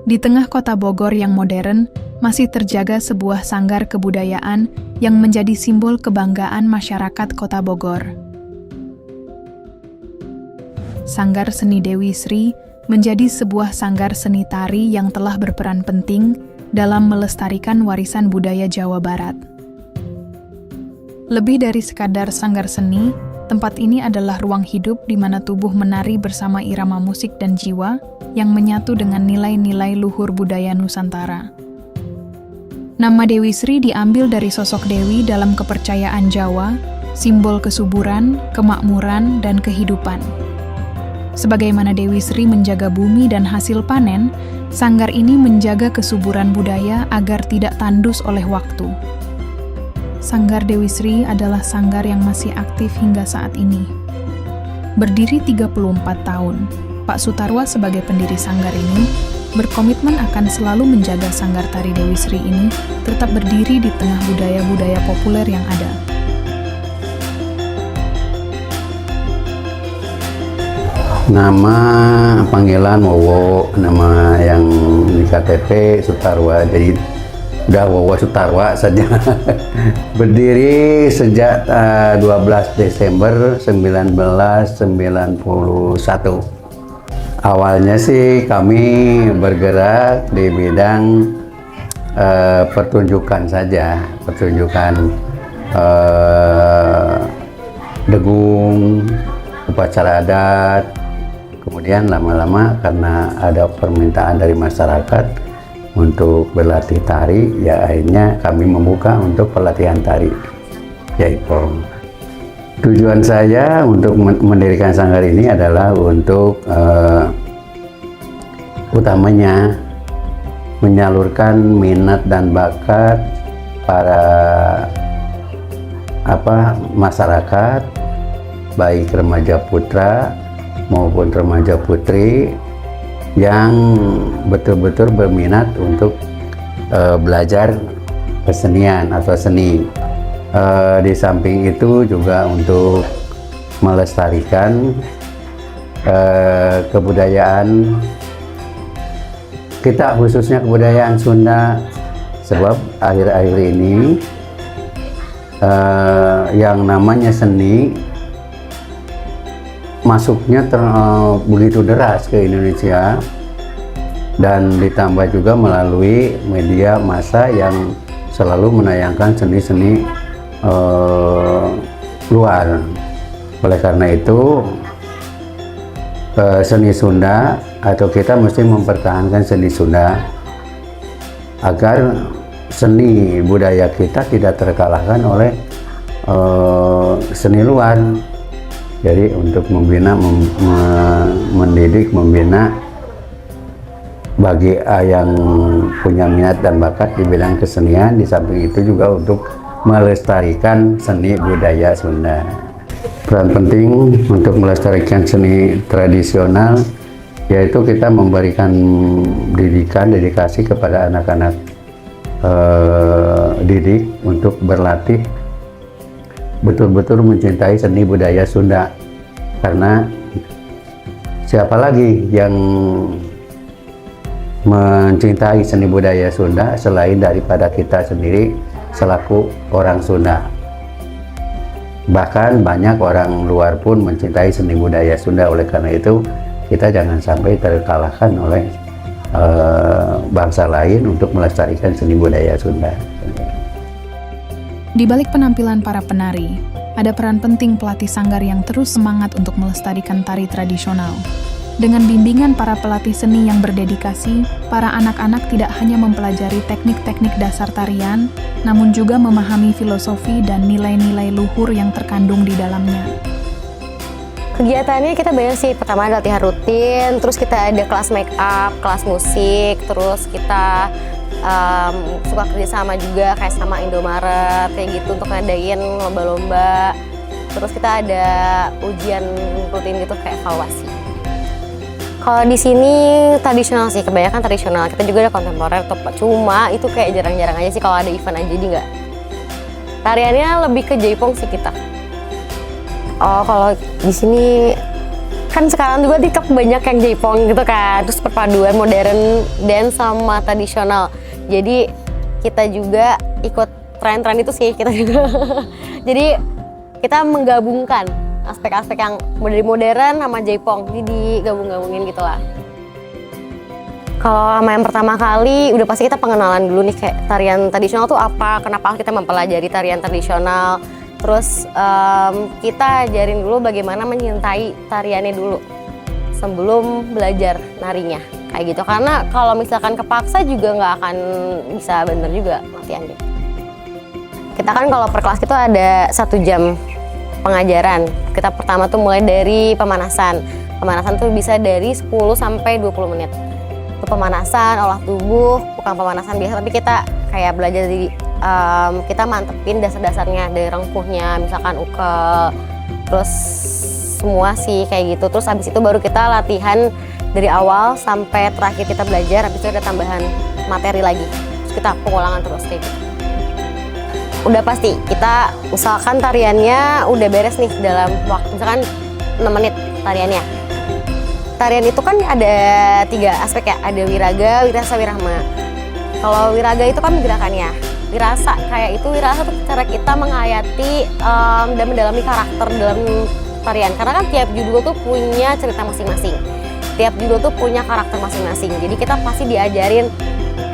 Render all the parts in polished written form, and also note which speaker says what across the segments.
Speaker 1: Di tengah kota Bogor yang modern, masih terjaga sebuah sanggar kebudayaan yang menjadi simbol kebanggaan masyarakat kota Bogor. Sanggar Seni Dewi Sri menjadi sebuah sanggar seni tari yang telah berperan penting dalam melestarikan warisan budaya Jawa Barat. Lebih dari sekadar sanggar seni, tempat ini adalah ruang hidup di mana tubuh menari bersama irama musik dan jiwa yang menyatu dengan nilai-nilai luhur budaya Nusantara. Nama Dewi Sri diambil dari sosok Dewi dalam kepercayaan Jawa, simbol kesuburan, kemakmuran, dan kehidupan. Sebagaimana Dewi Sri menjaga bumi dan hasil panen, sanggar ini menjaga kesuburan budaya agar tidak tandus oleh waktu. Sanggar Dewi Sri adalah sanggar yang masih aktif hingga saat ini. Berdiri 34 tahun, Pak Sutarwa sebagai pendiri sanggar ini berkomitmen akan selalu menjaga sanggar tari Dewi Sri ini tetap berdiri di tengah budaya-budaya populer yang ada.
Speaker 2: Nama panggilan Wowo, nama yang di KTP Sutarwa, jadi udah Wowo Sutarwa saja. Berdiri sejak 12 Desember 1991. Awalnya sih kami bergerak di bidang pertunjukan saja, pertunjukan degung, upacara adat. Kemudian lama-lama karena ada permintaan dari masyarakat untuk berlatih tari, ya akhirnya kami membuka untuk pelatihan tari Jaipong. Tujuan saya untuk mendirikan sanggar ini adalah untuk utamanya menyalurkan minat dan bakat para masyarakat, baik remaja putra maupun remaja putri yang betul-betul berminat untuk belajar kesenian atau seni. Di samping itu juga untuk melestarikan kebudayaan kita, khususnya kebudayaan Sunda, sebab akhir-akhir ini yang namanya seni masuknya begitu deras ke Indonesia, dan ditambah juga melalui media massa yang selalu menayangkan seni-seni luar. Oleh karena itu seni Sunda, atau kita mesti mempertahankan seni Sunda agar seni budaya kita tidak terkalahkan oleh seni luar. Jadi untuk membina, mendidik, membina bagi yang punya minat dan bakat di bidang kesenian, di samping itu juga untuk melestarikan seni budaya Sunda. Peran penting untuk melestarikan seni tradisional yaitu kita memberikan dedikasi kepada anak-anak didik untuk berlatih betul-betul mencintai seni budaya Sunda, karena siapa lagi yang mencintai seni budaya Sunda selain daripada kita sendiri selaku orang Sunda. Bahkan banyak orang luar pun mencintai seni budaya Sunda. Oleh karena itu kita jangan sampai terkalahkan oleh bangsa lain untuk melestarikan seni budaya Sunda.
Speaker 1: Di balik penampilan para penari, ada peran penting pelatih sanggar yang terus semangat untuk melestarikan tari tradisional. Dengan bimbingan para pelatih seni yang berdedikasi, para anak-anak tidak hanya mempelajari teknik-teknik dasar tarian, namun juga memahami filosofi dan nilai-nilai luhur yang terkandung di dalamnya.
Speaker 3: Kegiatannya kita banyak sih. Pertama ada latihan rutin, terus kita ada kelas make up, kelas musik, terus kita suka kerjasama juga kayak sama Indomaret kayak gitu untuk ngadain lomba-lomba. Terus kita ada ujian rutin gitu kayak evaluasi. Kalau di sini tradisional sih, kebanyakan tradisional. Kita juga ada kontemporer, cuma itu kayak jarang-jarang aja sih kalau ada event aja, jadi nggak. Tariannya lebih ke Jaipong sih kita. Oh, kalau di sini kan sekarang juga TikTok banyak yang J-pop gitu kan, terus perpaduan modern dance sama tradisional. Jadi kita juga ikut tren-tren itu sih kita juga. Jadi kita menggabungkan aspek-aspek yang modern sama J-pop, jadi digabung-gabungin gitulah. Kalau sama yang pertama kali, udah pasti kita pengenalan dulu nih kayak tarian tradisional tuh apa, kenapa kita mempelajari tarian tradisional. Terus kita ajarin dulu bagaimana mencintai tariannya dulu sebelum belajar narinya kayak gitu. Karena kalau misalkan kepaksa juga nggak akan bisa bener juga latihannya. Kita kan kalau per kelas itu ada 1 jam pengajaran. Kita pertama tuh mulai dari pemanasan. Pemanasan tuh bisa dari 10 sampai 20 menit. Itu pemanasan, olah tubuh, bukan pemanasan biasa tapi kita kayak belajar dari kita mantepin dasar-dasarnya dari rengkuhnya, misalkan ukel, terus semua sih kayak gitu. Terus habis itu baru kita latihan dari awal sampai terakhir kita belajar, habis itu ada tambahan materi lagi. Terus kita pengulangan terus kayak gitu. Udah pasti kita misalkan tariannya udah beres nih dalam waktu misalkan 6 menit tariannya. Tarian itu kan ada 3 aspek ya, ada wiraga, wirasa, wirahma. Kalau wiraga itu kan gerakannya. Wirasa kayak itu, wirasa tuh cara kita menghayati dan mendalami karakter dalam tarian. Karena kan tiap judul tuh punya cerita masing-masing. Tiap judul tuh punya karakter masing-masing. Jadi kita pasti diajarin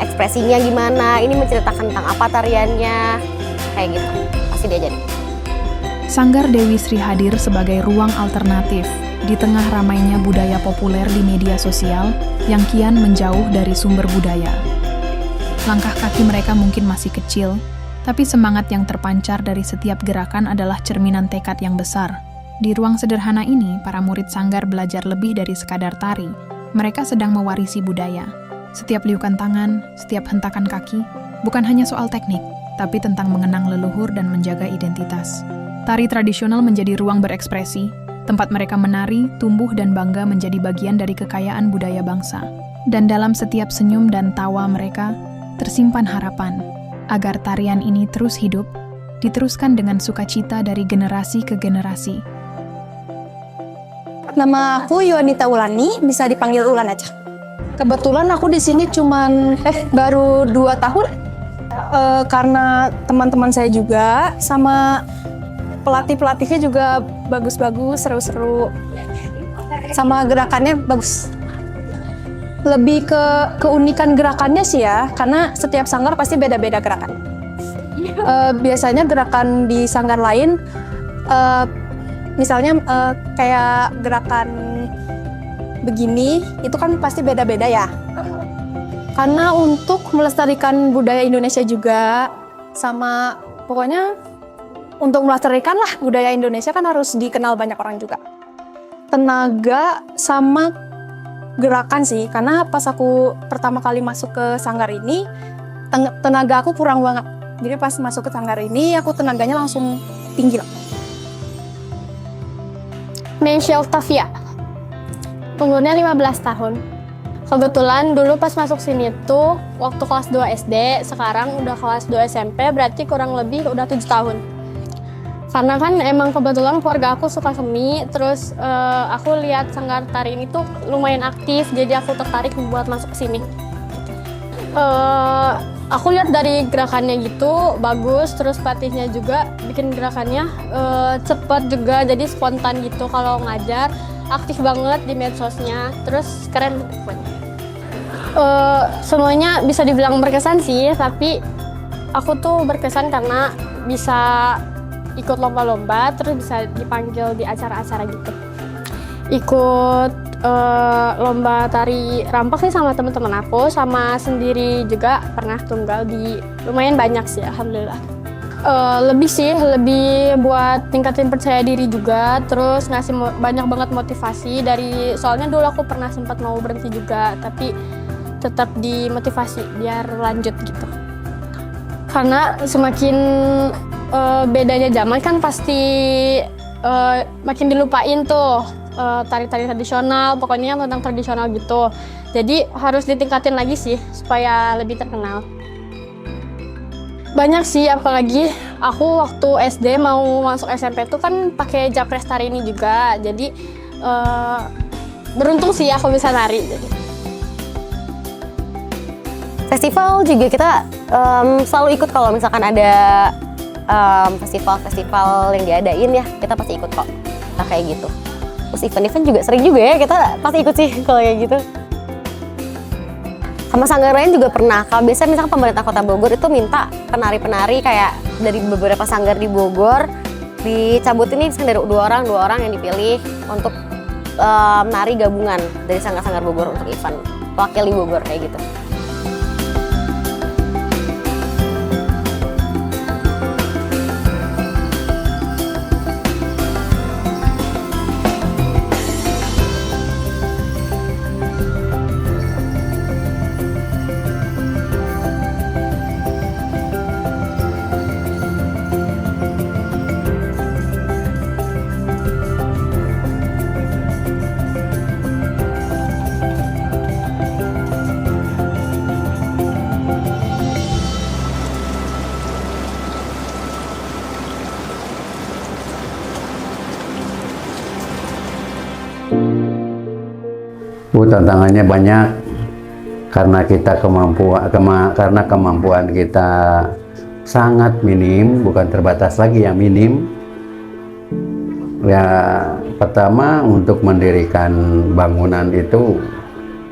Speaker 3: ekspresinya gimana, ini menceritakan tentang apa tariannya, kayak gitu. Pasti diajarin.
Speaker 1: Sanggar Dewi Sri hadir sebagai ruang alternatif di tengah ramainya budaya populer di media sosial yang kian menjauh dari sumber budaya. Langkah kaki mereka mungkin masih kecil, tapi semangat yang terpancar dari setiap gerakan adalah cerminan tekad yang besar. Di ruang sederhana ini, para murid sanggar belajar lebih dari sekadar tari. Mereka sedang mewarisi budaya. Setiap liukan tangan, setiap hentakan kaki, bukan hanya soal teknik, tapi tentang mengenang leluhur dan menjaga identitas. Tari tradisional menjadi ruang berekspresi, tempat mereka menari, tumbuh, dan bangga menjadi bagian dari kekayaan budaya bangsa. Dan dalam setiap senyum dan tawa mereka, tersimpan harapan agar tarian ini terus hidup, diteruskan dengan sukacita dari generasi ke generasi.
Speaker 4: Nama aku Yuanita Ulani, bisa dipanggil Ulan aja. Kebetulan aku di sini baru 2 tahun, karena teman-teman saya juga sama pelatih-pelatihnya juga bagus-bagus, seru-seru, sama gerakannya bagus. Lebih ke keunikan gerakannya sih ya, karena setiap sanggar pasti beda-beda gerakan. Biasanya gerakan di sanggar lain, misalnya kayak gerakan begini, itu kan pasti beda-beda ya. Karena untuk melestarikan budaya Indonesia juga, sama pokoknya untuk melestarikan lah budaya Indonesia kan harus dikenal banyak orang juga. Tenaga sama gerakan sih, karena pas aku pertama kali masuk ke sanggar ini, tenaga aku kurang banget. Jadi pas masuk ke sanggar ini, aku tenaganya langsung tinggi lah.
Speaker 5: Nesya Octavia, umurnya 15 tahun. Kebetulan dulu pas masuk sini tuh, waktu kelas 2 SD, sekarang udah kelas 2 SMP, berarti kurang lebih udah 7 tahun. Karena kan emang kebetulan keluarga aku suka seni, terus aku lihat sanggar tari ini tuh lumayan aktif, jadi aku tertarik buat masuk ke sini. Aku lihat dari gerakannya gitu bagus, terus pelatihnya juga bikin gerakannya cepet juga, jadi spontan gitu kalau ngajar, aktif banget di medsosnya, terus keren. Semuanya bisa dibilang berkesan sih, tapi aku tuh berkesan karena bisa ikut lomba-lomba, terus bisa dipanggil di acara-acara gitu. Ikut lomba tari rampak sih sama teman-teman aku, sama sendiri juga pernah tunggal di lumayan banyak sih, alhamdulillah. Lebih buat tingkatin percaya diri juga, terus ngasih banyak banget motivasi dari, soalnya dulu aku pernah sempat mau berhenti juga, tapi tetap dimotivasi biar lanjut gitu. Karena semakin bedanya zaman kan pasti makin dilupain tuh tari-tari tradisional, pokoknya yang tentang tradisional gitu. Jadi harus ditingkatin lagi sih supaya lebih terkenal. Banyak sih, apalagi aku waktu SD mau masuk SMP tuh kan pakai japres tari ini juga. Jadi beruntung sih aku bisa nari. Jadi.
Speaker 3: Festival juga kita selalu ikut kalau misalkan ada festival-festival yang diadain ya, kita pasti ikut kok. Nah, kayak gitu. Terus event-event juga sering juga ya, kita pasti ikut sih kalau kayak gitu. Sama sanggar lain juga pernah. Kalau biasanya misalkan pemerintah Kota Bogor itu minta penari-penari kayak dari beberapa sanggar di Bogor dicabutin nih misalkan dari dua orang yang dipilih untuk menari gabungan dari sanggar-sanggar Bogor untuk event wakil di Bogor kayak gitu.
Speaker 2: Tantangannya banyak karena kemampuan kita sangat minim, bukan terbatas lagi yang minim. Ya, pertama untuk mendirikan bangunan itu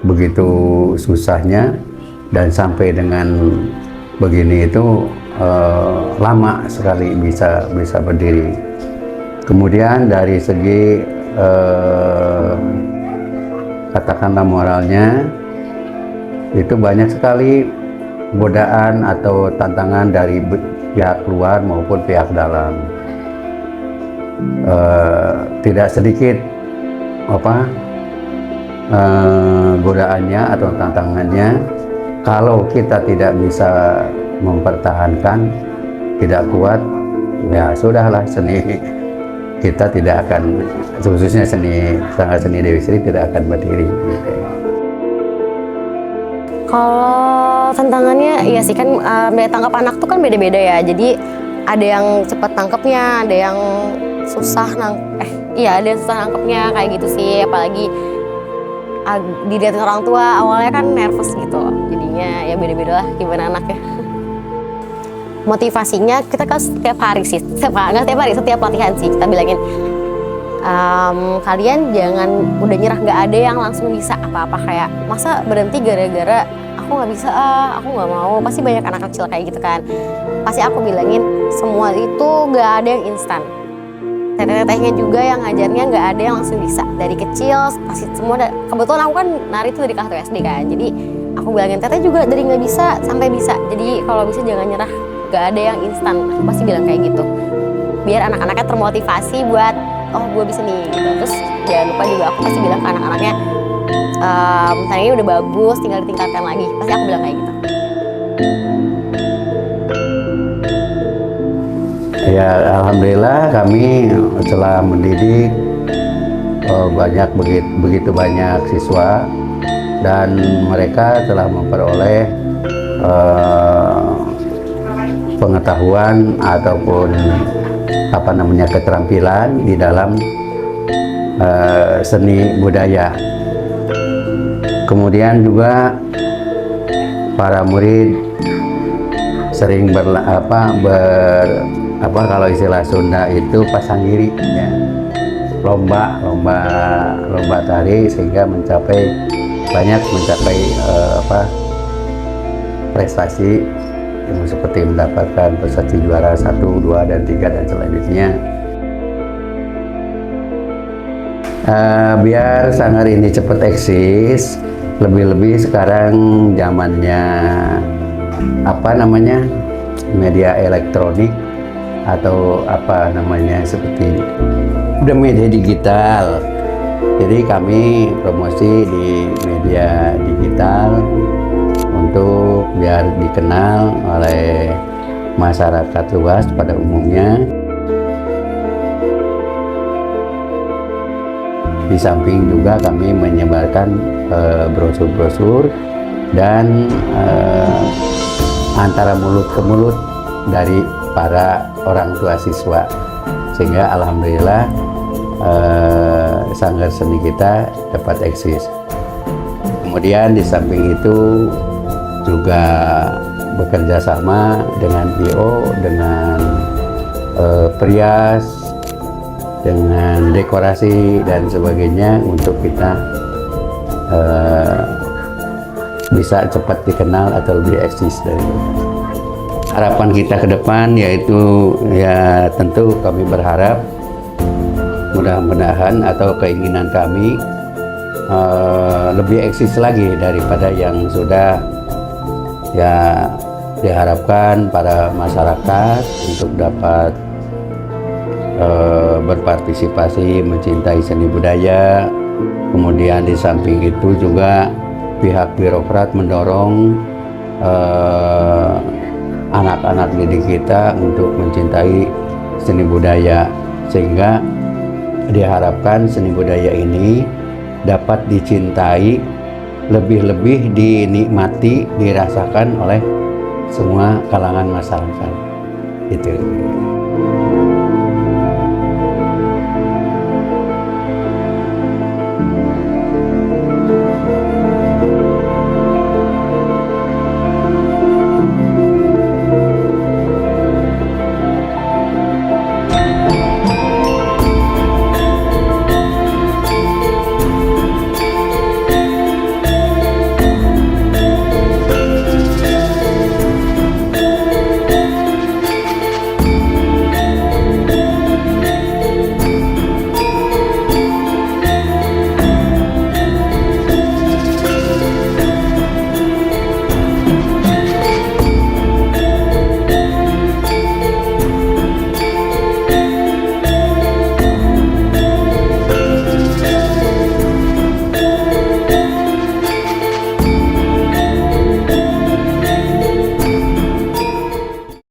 Speaker 2: begitu susahnya, dan sampai dengan begini itu lama sekali bisa berdiri. Kemudian dari segi katakanlah moralnya, itu banyak sekali godaan atau tantangan dari pihak luar maupun pihak dalam. Tidak sedikit godaannya atau tantangannya. Kalau kita tidak bisa mempertahankan, tidak kuat, ya sudahlah, seni kita tidak akan, khususnya seni Dewi Sri tidak akan berdiri.
Speaker 3: Kalau tantangannya, iya sih kan daya tangkap anak tuh kan beda-beda ya. Jadi ada yang cepat tangkapnya, ada yang susah ada yang susah nangkepnya kayak gitu sih. Apalagi dilihatin orang tua awalnya kan nervous gitu. Jadinya ya beda-beda lah gimana anaknya. Motivasinya kita kan setiap hari sih, setiap latihan sih kita bilangin kalian jangan udah nyerah, nggak ada yang langsung bisa apa-apa, kayak masa berhenti gara-gara aku nggak bisa, aku nggak mau. Pasti banyak anak kecil kayak gitu kan. Pasti aku bilangin semua itu nggak ada yang instan. Teteh-tetehnya juga yang ngajarnya nggak ada yang langsung bisa. Dari kecil pasti semua kebetulan aku kan nari itu dari kelas 1 SD kan. Jadi aku bilangin teteh juga dari nggak bisa sampai bisa. Jadi kalau bisa jangan nyerah. Gak ada yang instan, aku pasti bilang kayak gitu biar anak-anaknya termotivasi buat gue bisa nih gitu. Terus jangan lupa juga aku pasti bilang ke anak-anaknya tarinya udah bagus, tinggal ditingkatkan lagi, pasti aku bilang kayak gitu.
Speaker 2: Ya, alhamdulillah kami telah mendidik begitu banyak siswa, dan mereka telah memperoleh pengetahuan ataupun keterampilan di dalam seni budaya. Kemudian juga para murid sering kalau istilah Sunda itu pasangiri ya, lomba tari, sehingga mencapai prestasi seperti mendapatkan prestasi juara 1, 2, dan 3 dan selanjutnya. Biar sanggar ini cepat eksis, lebih-lebih sekarang zamannya media elektronik atau seperti udah media digital. Jadi kami promosi di media digital untuk biar dikenal oleh masyarakat luas pada umumnya. Di samping juga kami menyebarkan brosur-brosur dan antara mulut ke mulut dari para orang tua siswa, sehingga alhamdulillah sanggar seni kita dapat eksis. Kemudian di samping itu juga bekerja sama dengan IO, dengan perias, dengan dekorasi dan sebagainya untuk kita bisa cepat dikenal atau lebih eksis dari itu. Harapan kita ke depan yaitu ya tentu kami berharap mudah-mudahan atau keinginan kami lebih eksis lagi daripada yang sudah ya diharapkan para masyarakat untuk dapat berpartisipasi mencintai seni budaya. Kemudian di samping itu juga pihak birokrat mendorong anak-anak didik kita untuk mencintai seni budaya, sehingga diharapkan seni budaya ini dapat dicintai, lebih-lebih dinikmati, dirasakan oleh semua kalangan masyarakat. Itu.